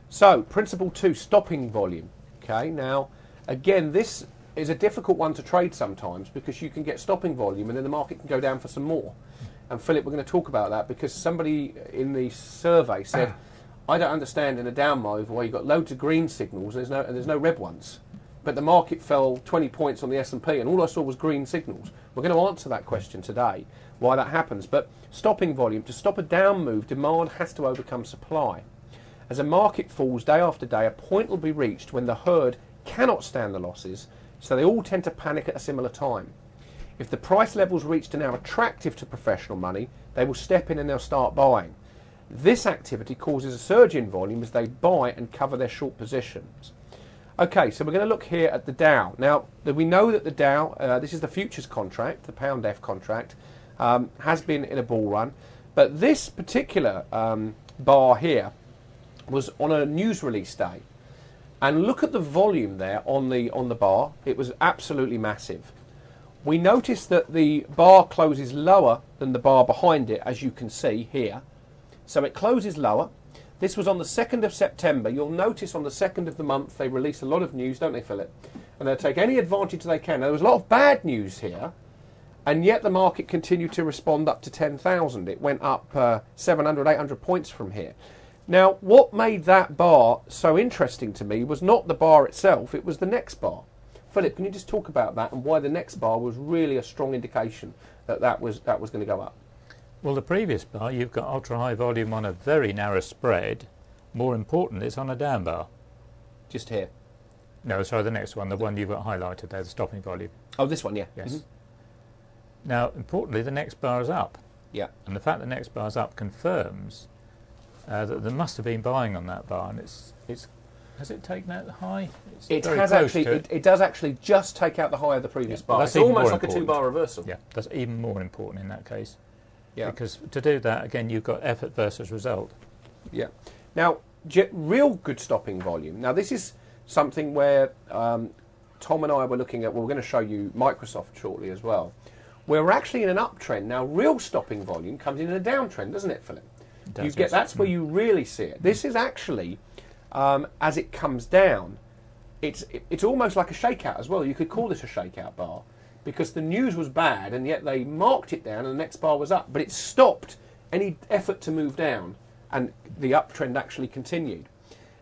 So, principle 2, stopping volume. Okay, now, again, this is a difficult one to trade sometimes because you can get stopping volume and then the market can go down for some more. And Philip, we're going to talk about that because somebody in the survey said, I don't understand in a down move where you've got loads of green signals and there's no red ones. But the market fell 20 points on the S&P and all I saw was green signals. We're going to answer that question today, why that happens. But stopping volume, to stop a down move, demand has to overcome supply. As a market falls day after day, a point will be reached when the herd cannot stand the losses, so they all tend to panic at a similar time. If the price levels reached are now attractive to professional money, they will step in and they'll start buying. This activity causes a surge in volume as they buy and cover their short positions. Okay, so we're going to look here at the Dow. Now, we know that the Dow, this is the futures contract, the pound F contract, has been in a bull run. But this particular bar here was on a news release day. And look at the volume there on the bar. It was absolutely massive. We notice that the bar closes lower than the bar behind it, as you can see here. So it closes lower. This was on the 2nd of September. You'll notice on the 2nd of the month they release a lot of news, don't they, Philip? And they'll take any advantage they can. Now, there was a lot of bad news here, and yet the market continued to respond up to 10,000. It went up 700, 800 points from here. Now, what made that bar so interesting to me was not the bar itself, it was the next bar. Philip, can you just talk about that and why the next bar was really a strong indication that that was going to go up? Well, the previous bar, you've got ultra-high volume on a very narrow spread. More important, it's on a down bar. Just here? No, sorry, the next one, the one you've got highlighted there, the stopping volume. Oh, this one, yeah. Yes. Mm-hmm. Now, importantly, the next bar is up. Yeah. And the fact the next bar is up confirms that there must have been buying on that bar, and it's has it taken out the high? It does actually just take out the high of the previous bar. It's almost like a two-bar reversal. Yeah, that's even more important in that case. Yeah. Because to do that, again, you've got effort versus result. Yeah. Now, real good stopping volume. Now, this is something where Tom and I were looking at, well, we're going to show you Microsoft shortly as well, where we're actually in an uptrend. Now, real stopping volume comes in a downtrend, doesn't it, Philip? It does, that's where you really see it. This is actually, as it comes down, it's almost like a shakeout as well. You could call this a shakeout bar, because the news was bad and yet they marked it down and the next bar was up. But it stopped any effort to move down and the uptrend actually continued.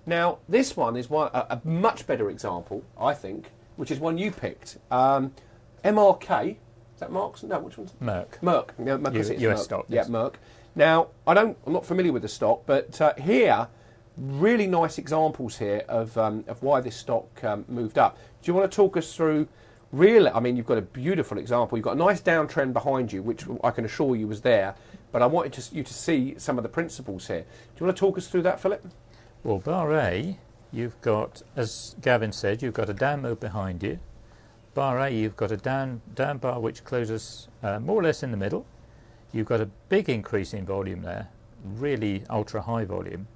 Now, this one is a much better example, I think, which is one you picked. MRK, is that Mark's? No, which one's? Merck. Merck. Yeah, US Merck. Stock. Yes. Yeah, Merck. Now, I'm not familiar with the stock, but here, really nice examples here of why this stock moved up. Do you want to talk us through? Really, I mean, you've got a beautiful example. You've got a nice downtrend behind you, which I can assure you was there. But I wanted you to see some of the principles here. Do you want to talk us through that, Philip? Well, bar A, you've got, as Gavin said, you've got a down move behind you. Bar A, you've got a down bar which closes more or less in the middle. You've got a big increase in volume there, really ultra high volume.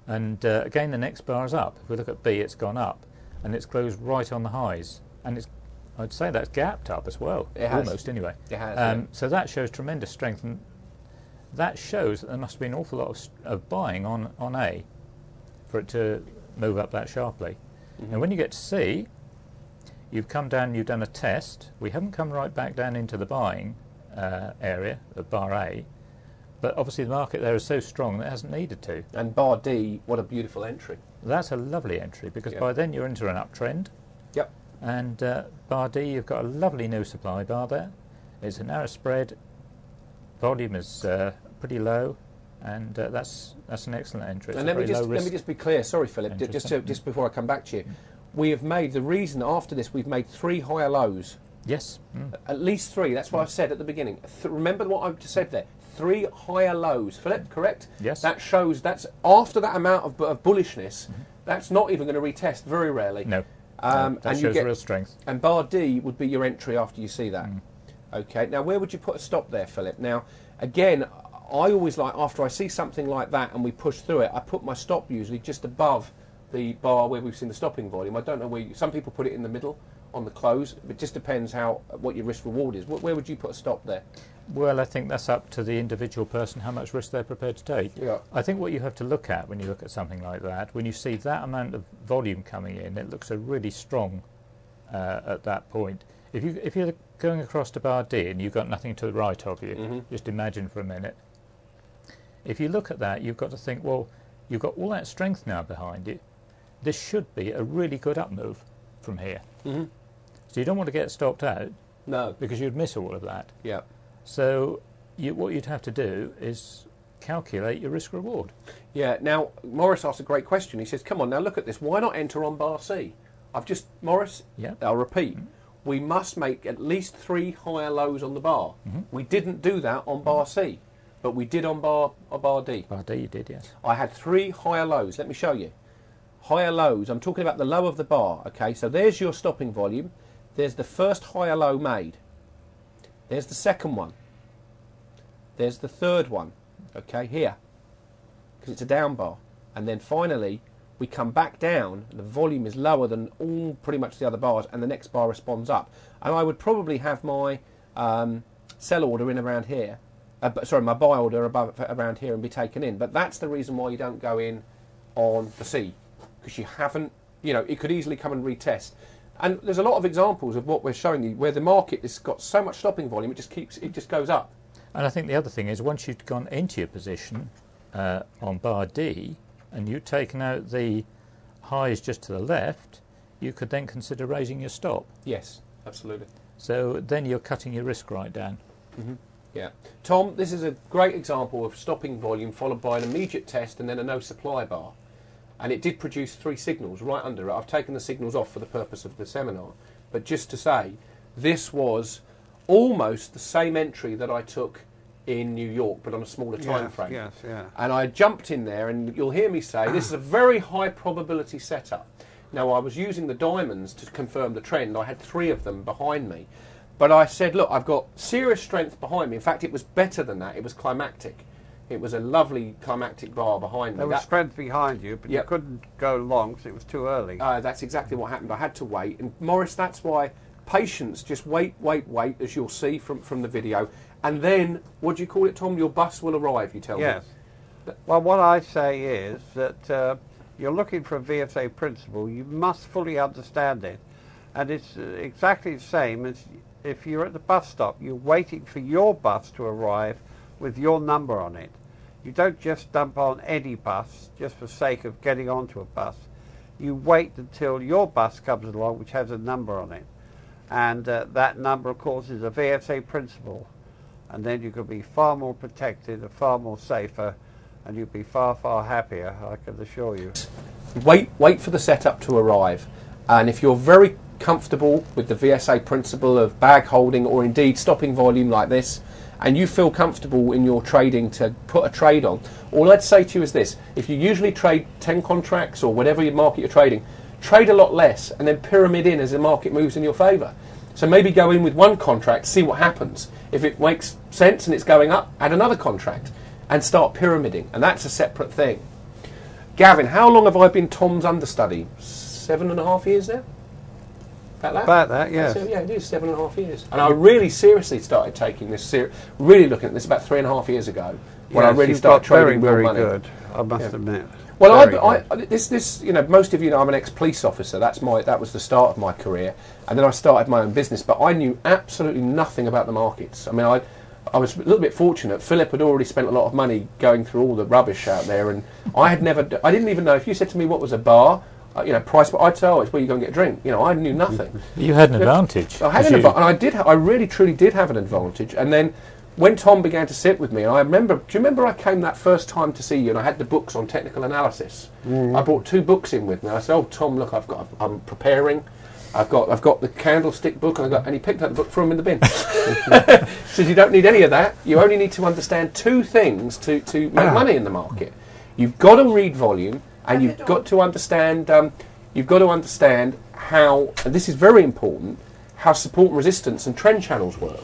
And again, the next bar is up. If we look at B, it's gone up, and it's closed right on the highs. And I'd say that's gapped up as well, almost anyway. It has, yeah. So that shows tremendous strength, and that shows that there must be an awful lot of buying on A for it to move up that sharply. Mm-hmm. And when you get to C, you've come down, you've done a test. We haven't come right back down into the buying area of bar A, but obviously the market there is so strong that it hasn't needed to. And bar D, what a beautiful entry. That's a lovely entry, because by then you're into an uptrend. Yep. And bar D, you've got a lovely no supply bar there. It's a narrow spread. Volume is pretty low, and that's an excellent entry. It's and let me just be clear. Sorry, Philip. Just before I come back to you, we have made the reason after this we've made 3 higher lows. Yes. At least 3. That's what I've said at the beginning. Remember what I've just said there. 3 higher lows. Philip, correct? Yes. That shows that's after that amount of bullishness. Mm-hmm. That's not even going to retest very rarely. No. That shows real strength. And bar D would be your entry after you see that. Okay. Now, where would you put a stop there, Philip? Now, again, I always like, after I see something like that and we push through it, I put my stop usually just above the bar where we've seen the stopping volume. I don't know where some people put it in the middle. on the close. It just depends what your risk reward is. Where would you put a stop there? Well, I think that's up to the individual person, how much risk they're prepared to take. Yeah. I think what you have to look at when you look at something like that, when you see that amount of volume coming in, it looks a really strong at that point. If you're going across to bar D and you've got nothing to the right of you, just imagine for a minute. If you look at that, you've got to think, well, you've got all that strength now behind you. This should be a really good up move from here. So you don't want to get stopped out. No. Because you'd miss all of that. Yeah. So what you'd have to do is calculate your risk reward. Yeah. Now, Morris asked a great question. He says, come on, now look at this. Why not enter on bar C? Morris, I'll repeat. We must make at least 3 higher lows on the bar. We didn't do that on bar C, but we did on bar D. Bar D you did, yes. I had 3 higher lows. Let me show you. Higher lows. I'm talking about the low of the bar. Okay, so there's your stopping volume. There's the first higher low made. There's the second one. There's the third one. Okay, here, because it's a down bar. And then finally, we come back down. The volume is lower than pretty much the other bars, and the next bar responds up. And I would probably have my sell order in around here. My buy order around here and be taken in. But that's the reason why you don't go in on the C, because you haven't. It could easily come and retest. And there's a lot of examples of what we're showing you where the market has got so much stopping volume, it just goes up. And I think the other thing is, once you've gone into your position on bar D and you've taken out the highs just to the left, you could then consider raising your stop. Yes, absolutely. So then you're cutting your risk right down. Yeah. Tom, this is a great example of stopping volume followed by an immediate test and then a no supply bar. And it did produce 3 signals right under it. I've taken the signals off for the purpose of the seminar. But just to say, this was almost the same entry that I took in New York, but on a smaller time frame. Yes, yeah. And I jumped in there, and you'll hear me say, this is a very high probability setup. Now, I was using the diamonds to confirm the trend. I had 3 of them behind me. But I said, look, I've got serious strength behind me. In fact, it was better than that. It was climactic. It was a lovely climactic bar behind me. There was strength behind you, but you couldn't go long because it was too early. That's exactly what happened. I had to wait. And Morris, that's why patience, just wait, as you'll see from the video. And then, what do you call it, Tom? Your bus will arrive, you tell me. Yes. Well, what I say is that you're looking for a VSA principle. You must fully understand it. And it's exactly the same as if you're at the bus stop. You're waiting for your bus to arrive with your number on it. You don't just dump on any bus just for sake of getting onto a bus. You wait until your bus comes along, which has a number on it. And that number, of course, is a VSA principle. And then you could be far more protected and far more safer, and you'd be far, far happier, I can assure you. Wait for the setup to arrive. And if you're very comfortable with the VSA principle of bag holding or indeed stopping volume like this, and you feel comfortable in your trading to put a trade on, all I'd say to you is this: if you usually trade 10 contracts or whatever your market you're trading, trade a lot less and then pyramid in as the market moves in your favour. So maybe go in with 1 contract, see what happens. If it makes sense and it's going up, add another contract and start pyramiding, and that's a separate thing. Gavin, how long have I been Tom's understudy? 7.5 years now? About that, yes. Yeah, it is 7.5 years. And I really seriously started taking this, really looking at this about 3.5 years ago, when I really started trading real money. Very good, I must admit. Well, this, most of you know I'm an ex-police officer. That was the start of my career, and then I started my own business. But I knew absolutely nothing about the markets. I mean, I was a little bit fortunate. Philip had already spent a lot of money going through all the rubbish out there, and I didn't even know. If you said to me what was a bar, price, but I'd say, it's where you go and get a drink. I knew nothing. You had an advantage. I had an advantage, and I really, truly did have an advantage. And then when Tom began to sit with me, and do you remember I came that first time to see you, and I had the books on technical analysis. I brought 2 books in with me. I said, "Oh, Tom, look, I'm preparing. I've got the candlestick book, and he picked up the book, threw them in the bin." Says, "You don't need any of that. You only need to understand 2 things to make money in the market. You've got to read volume, and you've got to understand. How, and this is very important, how support and resistance and trend channels work."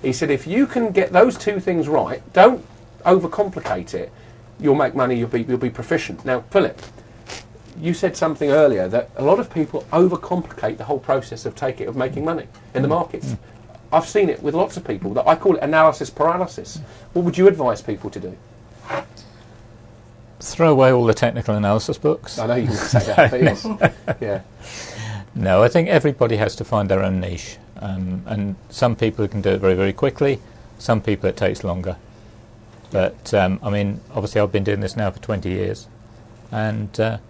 He said, if you can get those 2 things right, don't overcomplicate it, you'll make money, you'll be proficient. Now, Philip, you said something earlier that a lot of people overcomplicate the whole process of making money in the markets. I've seen it with lots of people. That I call it analysis paralysis. What would you advise people to do? Throw away all the technical analysis books. I know you can say that, but yes. Yeah. No, I think everybody has to find their own niche. And some people can do it very, very quickly. Some people it takes longer. But, I mean, obviously I've been doing this now for 20 years. And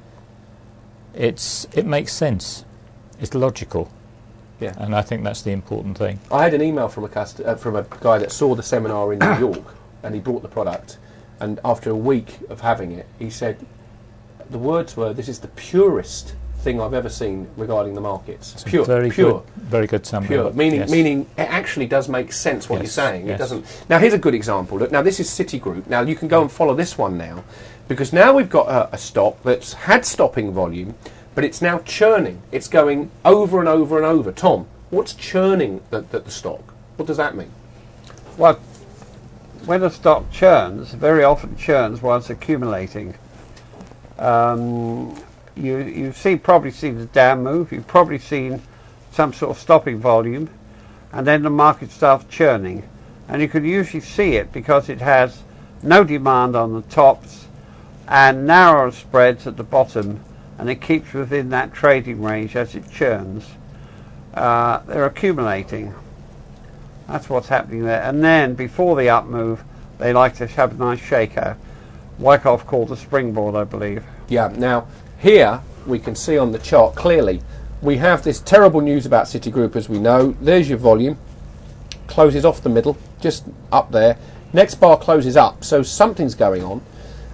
it makes sense. It's logical. Yeah. And I think that's the important thing. I had an email from a guy that saw the seminar in New York, and he bought the product. And after a week of having it, he said, the words were, "This is the purest thing I've ever seen regarding the markets." It's pure, very good summary. Pure, Yes. meaning it actually does make sense what Yes, you're saying. yes. It doesn't. Now here's a good example. Look, now this is Citigroup. Now you can go and follow this one now, because now we've got a stock that's had stopping volume, but it's now churning. It's going over and over and over. Tom, what's churning the stock? What does that mean? Well, when a stock churns, very often churns while it's accumulating. You've probably seen the down move. You've probably seen some sort of stopping volume, and then the market starts churning. And you can usually see it because it has no demand on the tops and narrower spreads at the bottom, and it keeps within that trading range as it churns. They're accumulating. That's what's happening there. And then before the up move, they like to have a nice shakeout. Wyckoff called the springboard, I believe. Yeah. Now here we can see on the chart clearly we have this terrible news about Citigroup, as we know. There's your volume, closes off the middle, just up there. Next bar closes up, so something's going on,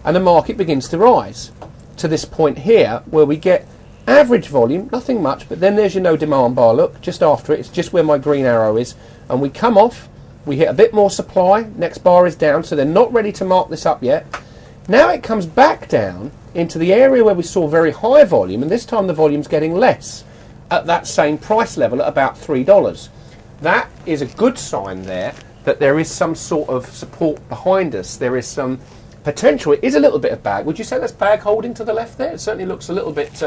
and the market begins to rise to this point here where we get average volume, nothing much, but then there's your no demand bar. Look, just after it, it's just where my green arrow is, and we come off, we hit a bit more supply, next bar is down, so they're not ready to mark this up yet. Now it comes back down into the area where we saw very high volume, and this time the volume's getting less at that same price level at about $3. That is a good sign there that there is some sort of support behind us. There is some potential. It is a little bit of bag. Would you say that's bag holding to the left there? It certainly looks a little bit...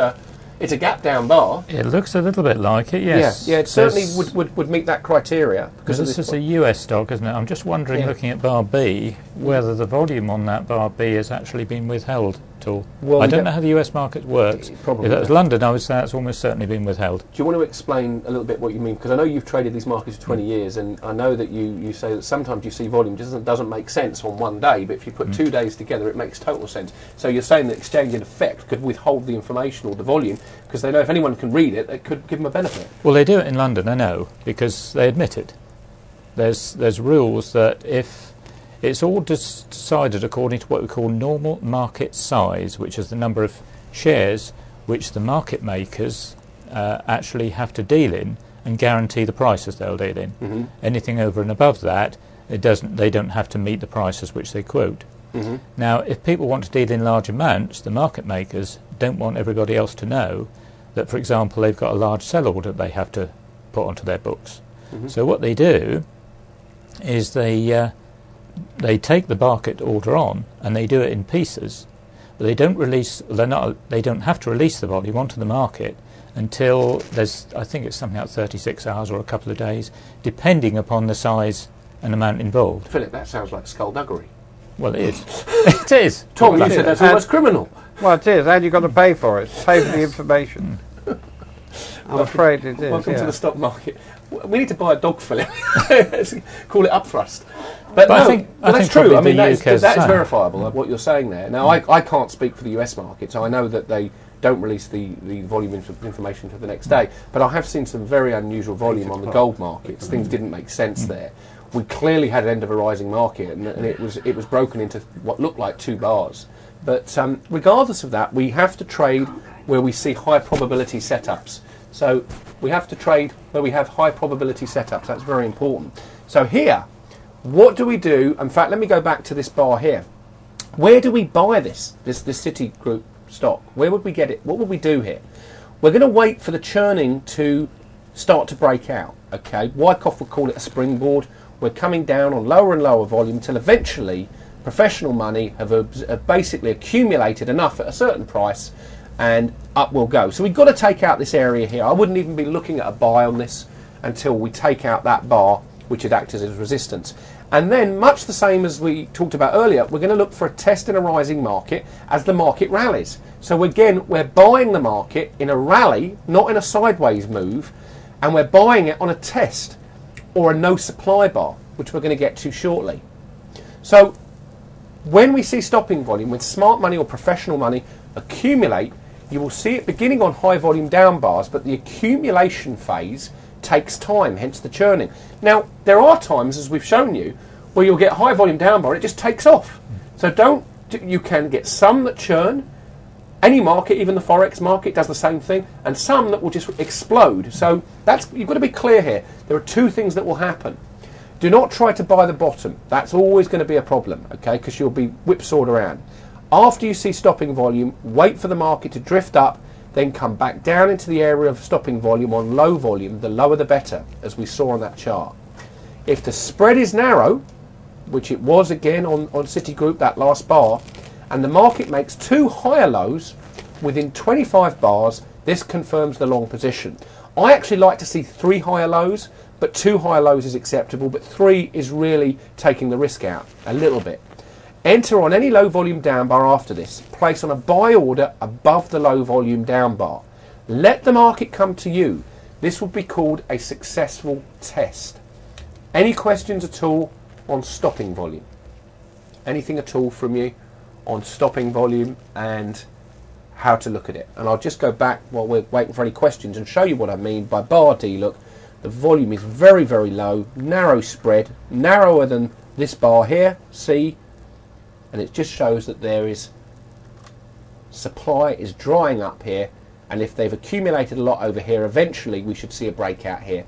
it's a gap down bar. It looks a little bit like it, yes. Yeah, it certainly would meet that criteria. Because this is a US stock, isn't it? I'm just wondering, looking at bar B, whether the volume on that bar B has actually been withheld at all. Well, I don't know how the US market works. If it was London, I would say that's almost certainly been withheld. Do you want to explain a little bit what you mean? Because I know you've traded these markets for 20 years, and I know that you say that sometimes you see volume doesn't make sense on one day, but if you put 2 days together, it makes total sense. So you're saying that exchange in effect could withhold the information or the volume, because they know if anyone can read it, it could give them a benefit. Well, they do it in London, I know, because they admit it. There's rules that if it's all decided according to what we call normal market size, which is the number of shares which the market makers actually have to deal in and guarantee the prices they'll deal in. Mm-hmm. Anything over and above that, they don't have to meet the prices which they quote. Mm-hmm. Now, if people want to deal in large amounts, the market makers don't want everybody else to know that, for example, they've got a large sell order they have to put onto their books. Mm-hmm. So what they do is they take the market order on and they do it in pieces, but they don't have to release the volume onto the market until I think it's something like 36 hours or a couple of days, depending upon the size and amount involved. Philip, that sounds like skullduggery. Well, it is. It is. Tom, you said that's almost criminal. Well, it is, and you've got to pay for it. Pay for the information. I'm afraid it is. Welcome to the stock market. We need to buy a dog, Philip. Call it upthrust. But no, I think that's true. I mean, that is verifiable, what you're saying there. Now, I can't speak for the US market, so I know that they don't release the volume information for the next day. But I have seen some very unusual volume on the gold markets. Things didn't make sense there. We clearly had an end of a rising market, and it was broken into what looked like 2 bars. But regardless of that, we have to trade where we see high probability setups. So we have to trade where we have high probability setups. That's very important. So here, what do we do? In fact, let me go back to this bar here. Where do we buy this Citigroup stock? Where would we get it? What would we do here? We're going to wait for the churning to start to break out. Okay, Wyckoff would call it a springboard. We're coming down on lower and lower volume until eventually professional money have basically accumulated enough at a certain price and up we'll go. So we've got to take out this area here. I wouldn't even be looking at a buy on this until we take out that bar which had acted as resistance. And then, much the same as we talked about earlier, we're going to look for a test in a rising market as the market rallies. So again, we're buying the market in a rally, not in a sideways move, and we're buying it on a test or a no supply bar, which we're going to get to shortly. So when we see stopping volume, when smart money or professional money accumulate, you will see it beginning on high volume down bars, but the accumulation phase takes time, hence the churning. Now, there are times, as we've shown you, where you'll get high volume down bar, it just takes off. So you can get some that churn, any market, even the Forex market does the same thing, and some that will just explode. So you've got to be clear here. There are two things that will happen. Do not try to buy the bottom. That's always going to be a problem, okay, because you'll be whipsawed around. After you see stopping volume, wait for the market to drift up, then come back down into the area of stopping volume on low volume. The lower the better, as we saw on that chart. If the spread is narrow, which it was again on Citigroup, that last bar, and the market makes two higher lows within 25 bars, this confirms the long position. I actually like to see 3 higher lows, but 2 higher lows is acceptable, but 3 is really taking the risk out a little bit. Enter on any low volume down bar after this. Place on a buy order above the low volume down bar. Let the market come to you. This would be called a successful test. Any questions at all on stopping volume? Anything at all from you on stopping volume and how to look at it? And I'll just go back while we're waiting for any questions and show you what I mean by bar D. Look, the volume is very, very low, narrow spread, narrower than this bar here, C. And it just shows that there is supply is drying up here, and if they've accumulated a lot over here, eventually we should see a breakout here.